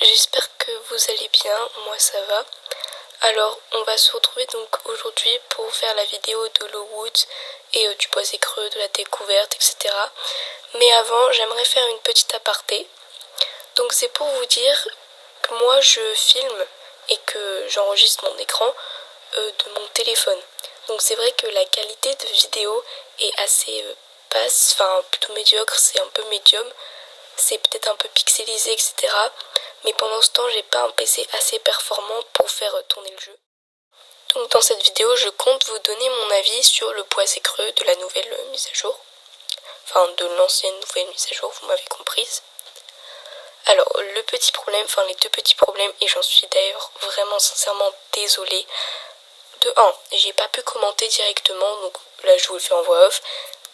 j'espère que vous allez bien, moi ça va. Alors on va se retrouver donc aujourd'hui pour faire la vidéo de Hollowood et du boisé creux, de la découverte, etc. Mais avant j'aimerais faire une petite aparté. Donc c'est pour vous dire que moi je filme et que j'enregistre mon écran de mon téléphone. Donc c'est vrai que la qualité de vidéo est assez basse, enfin plutôt médiocre, c'est un peu médium. C'est peut-être un peu pixelisé, etc. Mais pendant ce temps, j'ai pas un PC assez performant pour faire tourner le jeu. Donc dans cette vidéo, je compte vous donner mon avis sur le boisé creux de la nouvelle mise à jour. Enfin, de l'ancienne nouvelle mise à jour, vous m'avez comprise. Alors, le petit problème, enfin les deux petits problèmes, et j'en suis d'ailleurs vraiment sincèrement désolée. De 1, j'ai pas pu commenter directement, donc là je vous le fais en voix off.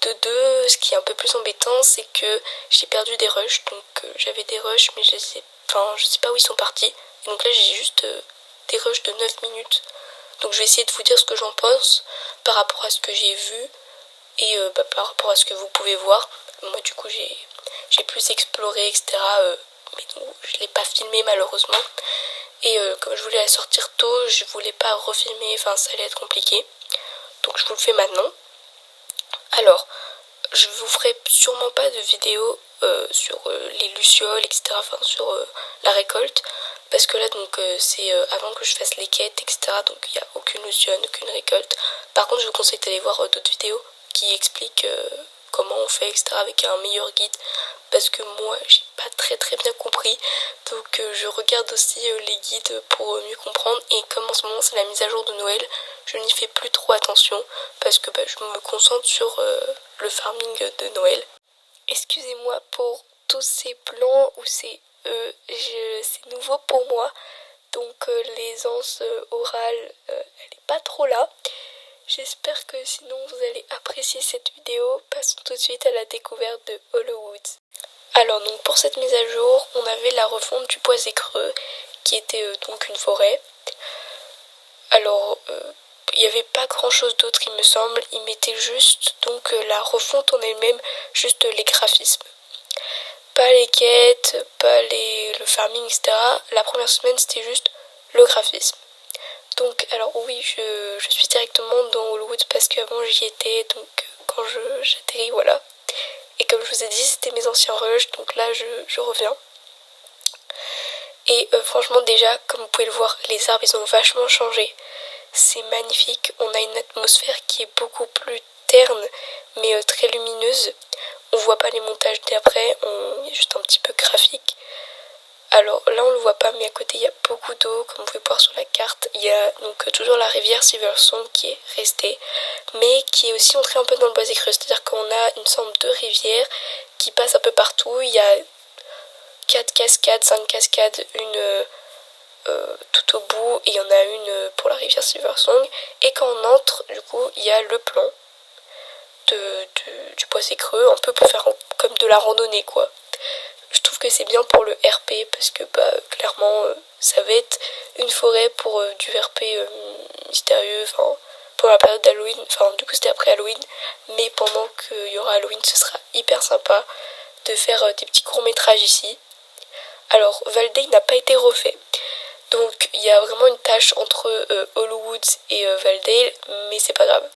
De 2, ce qui est un peu plus embêtant, c'est que j'ai perdu des rushs, donc j'avais des rushs, mais je sais pas où ils sont partis. Et donc là j'ai juste des rushs de 9 minutes. Donc je vais essayer de vous dire ce que j'en pense par rapport à ce que j'ai vu et par rapport à ce que vous pouvez voir. Moi du coup j'ai plus exploré, etc. Mais donc, je l'ai pas filmé malheureusement. Et comme je voulais la sortir tôt, je voulais pas refilmer, enfin ça allait être compliqué. Donc je vous le fais maintenant. Alors, je vous ferai sûrement pas de vidéo sur les lucioles, etc. Enfin sur la récolte. Parce que là donc c'est avant que je fasse les quêtes, etc. Donc il n'y a aucune luciole, aucune récolte. Par contre je vous conseille d'aller voir d'autres vidéos qui expliquent comment on fait, etc. avec un meilleur guide. Parce que moi j'ai pas très bien compris. Donc je regarde aussi les guides pour mieux comprendre. Et comme en ce moment c'est la mise à jour de Noël, je n'y fais plus trop attention. Parce que je me concentre sur le farming de Noël. Excusez-moi pour tous ces blancs ou ces c'est nouveau pour moi. Donc l'aisance orale, elle est pas trop là. J'espère que sinon vous allez apprécier cette vidéo. Passons tout de suite à la découverte de Hollowood. Alors donc pour cette mise à jour, on avait la refonte du boisé creux qui était donc une forêt. Alors il n'y avait pas grand chose d'autre il me semble, ils mettaient juste donc la refonte en elle-même, juste les graphismes. Pas les quêtes, pas le farming, etc. La première semaine c'était juste le graphisme. Donc alors oui, je suis directement dans Hollowood parce qu'avant j'y étais, donc quand j'atterris, voilà. Et comme je vous ai dit, c'était mes anciens rushs, donc là je reviens. Et franchement déjà, comme vous pouvez le voir, les arbres ils ont vachement changé. C'est magnifique, on a une atmosphère qui est beaucoup plus terne, mais très lumineuse. On voit pas les montages d'après, il y a juste un petit peu graphique. Alors là on le voit pas, mais à côté il y a beaucoup d'eau, comme vous pouvez voir sur la carte. Il y a donc toujours la rivière Silversong qui est restée, mais qui est aussi entrée un peu dans le boisé creux. C'est-à-dire qu'on a une sorte de rivière qui passe un peu partout. Il y a 4 cascades, 5 cascades, une tout au bout, et il y en a une pour la rivière Silversong. Et quand on entre, du coup, il y a le plan du boisé creux, un peu pour faire comme de la randonnée, quoi. Je trouve que c'est bien pour le RP parce que clairement ça va être une forêt pour du RP mystérieux, enfin pour la période d'Halloween, enfin du coup c'était après Halloween, mais pendant qu'il y aura Halloween ce sera hyper sympa de faire des petits courts métrages ici. Alors Valdale n'a pas été refait, donc il y a vraiment une tâche entre Hollowood et Valdale, mais c'est pas grave.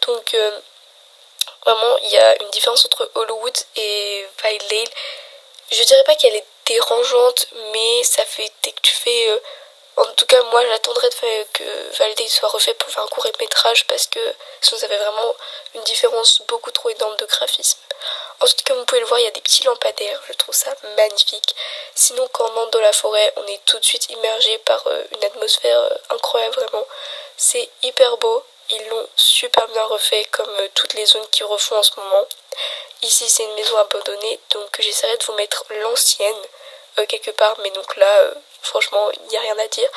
Donc vraiment, il y a une différence entre Hollowood et Valdale. Je dirais pas qu'elle est dérangeante, mais ça fait dès que tu fais... en tout cas, moi, j'attendrais que Valdale soit refait pour faire un court métrage parce que sinon, ça fait vraiment une différence beaucoup trop énorme de graphisme. Ensuite, comme vous pouvez le voir, il y a des petits lampadaires. Je trouve ça magnifique. Sinon, quand on entre dans la forêt, on est tout de suite immergé par une atmosphère incroyable, vraiment. C'est hyper beau. Ils l'ont super bien refait comme toutes les zones qu'ils refont en ce moment. Ici c'est une maison abandonnée, donc j'essaierai de vous mettre l'ancienne quelque part, mais donc là franchement il n'y a rien à dire.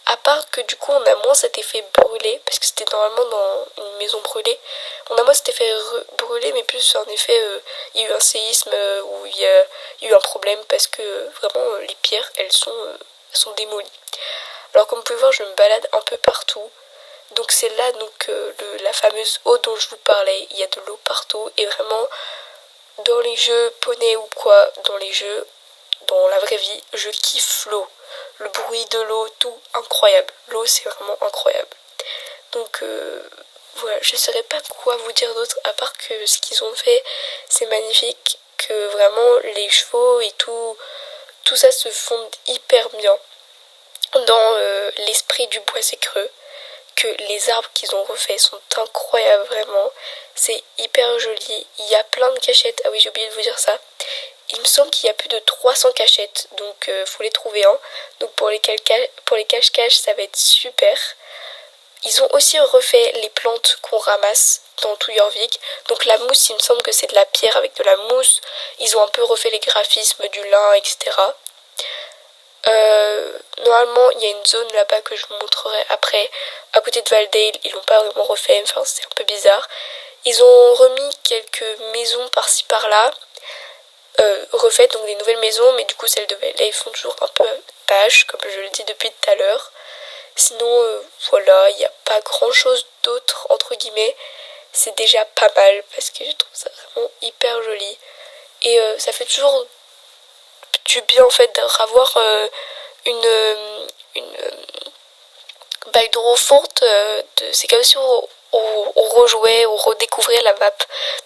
À part que du coup on a moins cet effet brûlé, parce que c'était normalement dans une maison brûlée. On a moins cet effet brûlé, mais plus en effet il y a eu un séisme où il y a eu un problème parce que vraiment les pierres elles sont démolies. Alors comme vous pouvez voir je me balade un peu partout. Donc c'est là donc la fameuse eau dont je vous parlais, il y a de l'eau partout et vraiment dans les jeux poney ou quoi, dans la vraie vie, je kiffe l'eau. Le bruit de l'eau, tout incroyable. L'eau, c'est vraiment incroyable. Donc voilà, je ne saurais pas quoi vous dire d'autre à part que ce qu'ils ont fait, c'est magnifique, que vraiment les chevaux et tout ça se fonde hyper bien dans l'esprit du Boisé Creux, que les arbres qu'ils ont refaits sont incroyables vraiment, c'est hyper joli, il y a plein de cachettes, ah oui j'ai oublié de vous dire ça, il me semble qu'il y a plus de 300 cachettes, donc faut les trouver un, donc pour les cache-cache ça va être super. Ils ont aussi refait les plantes qu'on ramasse dans tout Jorvik. Donc la mousse, il me semble que c'est de la pierre avec de la mousse. Ils ont un peu refait les graphismes du lin, etc. Normalement, il y a une zone là-bas que je vous montrerai après. À côté de Valdale, ils l'ont pas vraiment refait. Enfin, c'est un peu bizarre. Ils ont remis quelques maisons par-ci par-là. Refaites, donc des nouvelles maisons. Mais du coup, celles de Valdale font toujours un peu tâche, comme je le dis depuis tout à l'heure. Sinon, voilà, il n'y a pas grand chose d'autre, entre guillemets. C'est déjà pas mal parce que je trouve ça vraiment hyper joli. Et ça fait toujours du bien en fait d'avoir une balle d'eau forte. C'est comme si on rejouait, on redécouvrait la map.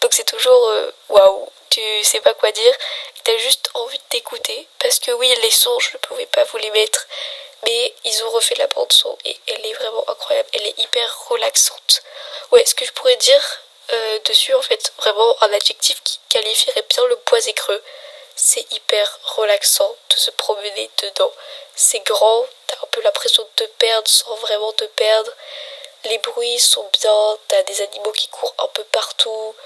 Donc c'est toujours waouh, tu sais pas quoi dire. T'as juste envie d'écouter. Parce que oui, les sons, je ne pouvais pas vous les mettre. Mais ils ont refait la bande son et elle est vraiment incroyable, elle est hyper relaxante. Ouais, ce que je pourrais dire dessus, en fait, vraiment un adjectif qui qualifierait bien le Boisé Creux, c'est hyper relaxant de se promener dedans. C'est grand, t'as un peu l'impression de te perdre sans vraiment te perdre. Les bruits sont bien, t'as des animaux qui courent un peu partout,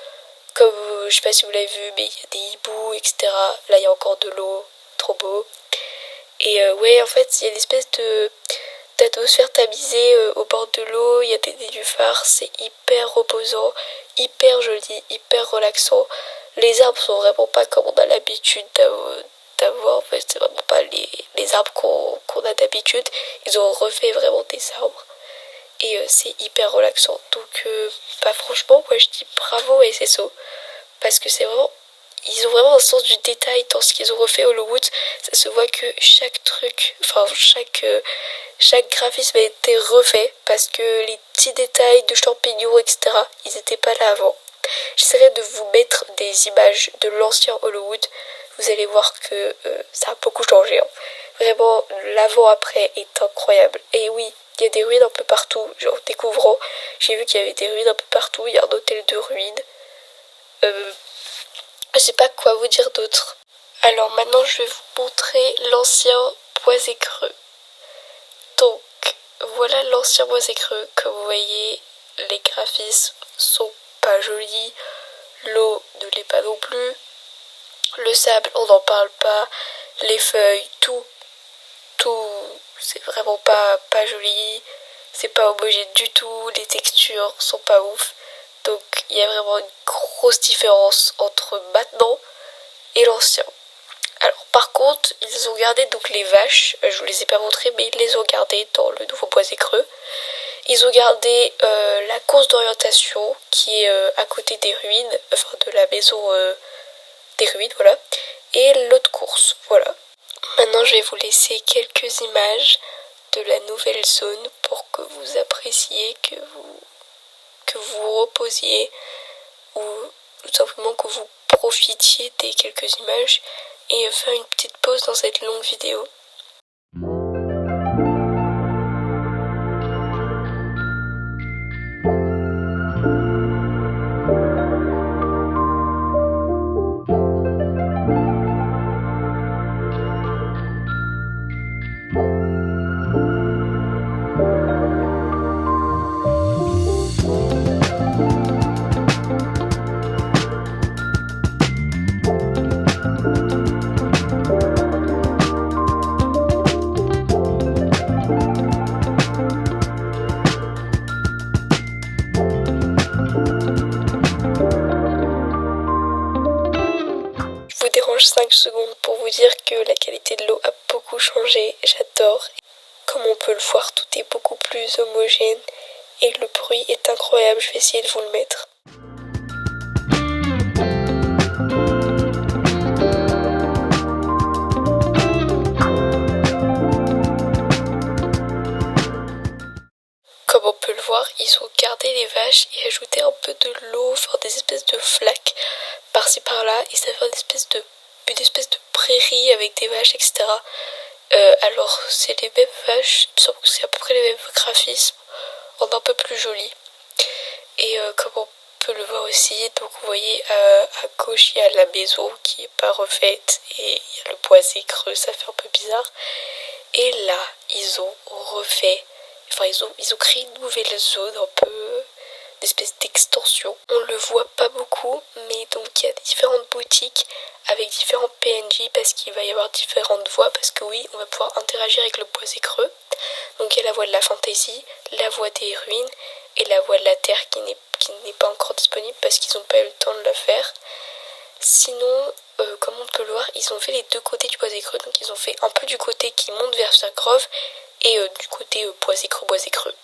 comme, je sais pas si vous l'avez vu, mais il y a des hiboux, etc. Là, il y a encore de l'eau, trop beau. Et ouais, en fait, il y a une espèce d'atmosphère tamisée au bord de l'eau, il y a des nénuphars, c'est hyper reposant, hyper joli, hyper relaxant. Les arbres sont vraiment pas comme on a l'habitude d'avoir, en fait, c'est vraiment pas les arbres qu'on a d'habitude. Ils ont refait vraiment des arbres et c'est hyper relaxant. Donc, bah franchement, moi je dis bravo à SSO parce que c'est vraiment. Ils ont vraiment un sens du détail dans ce qu'ils ont refait Hollywood. Ça se voit que chaque truc, enfin chaque graphisme a été refait parce que les petits détails de champignons, etc., ils n'étaient pas là avant. J'essaierai de vous mettre des images de l'ancien Hollywood. Vous allez voir que ça a beaucoup changé. Hein. Vraiment, l'avant-après est incroyable. Et oui, il y a des ruines un peu partout. Genre, en découvrant, j'ai vu qu'il y avait des ruines un peu partout. Il y a un hôtel de ruines. Je sais pas quoi vous dire d'autre. Alors maintenant je vais vous montrer l'ancien Boisé Creux. Donc voilà l'ancien Boisé Creux. Comme vous voyez, les graphismes sont pas jolis. L'eau ne l'est pas non plus. Le sable, on n'en parle pas. Les feuilles, tout, c'est vraiment pas joli. C'est pas homogène du tout. Les textures sont pas ouf. Donc il y a vraiment une grosse différence entre maintenant et l'ancien. Alors par contre, ils ont gardé donc les vaches, je vous les ai pas montrées, mais ils les ont gardées dans le nouveau Boisé Creux. Ils ont gardé la course d'orientation qui est à côté des ruines, enfin de la maison des ruines, voilà, et l'autre course, voilà. Maintenant je vais vous laisser quelques images de la nouvelle zone pour que vous appréciez, que vous reposiez ou tout simplement que vous profitiez des quelques images et faire une petite pause dans cette longue vidéo. Je vous dérange 5 secondes pour vous dire que la qualité de l'eau a beaucoup changé, j'adore. Comme on peut le voir, tout est beaucoup plus homogène et le bruit est incroyable, je vais essayer de vous le mettre. par-ci par-là et ça fait une espèce de prairie avec des vaches, etc. Alors c'est les mêmes vaches, c'est à peu près les mêmes graphismes, en un peu plus joli. Et comme on peut le voir aussi, donc vous voyez à gauche il y a la maison qui est pas refaite et il y a le boisé creux, ça fait un peu bizarre. Et là ils ont refait, enfin ils ont créé une nouvelle zone un peu d'espèce d'extension. On le voit pas beaucoup, mais donc il y a différentes boutiques avec différents PNJ parce qu'il va y avoir différentes voies, parce que oui, on va pouvoir interagir avec le boisé creux. Donc il y a la voie de la fantaisie, la voie des ruines et la voie de la terre qui n'est pas encore disponible parce qu'ils n'ont pas eu le temps de la faire. Sinon, comme on peut le voir, ils ont fait les deux côtés du boisé creux, donc ils ont fait un peu du côté qui monte vers Sagrove et du côté boisé creux.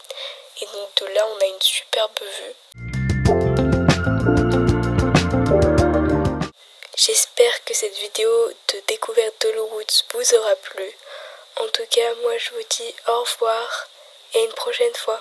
Et donc de là, on a une superbe vue. J'espère que cette vidéo de découverte d'Hollywood vous aura plu. En tout cas, moi je vous dis au revoir et à une prochaine fois.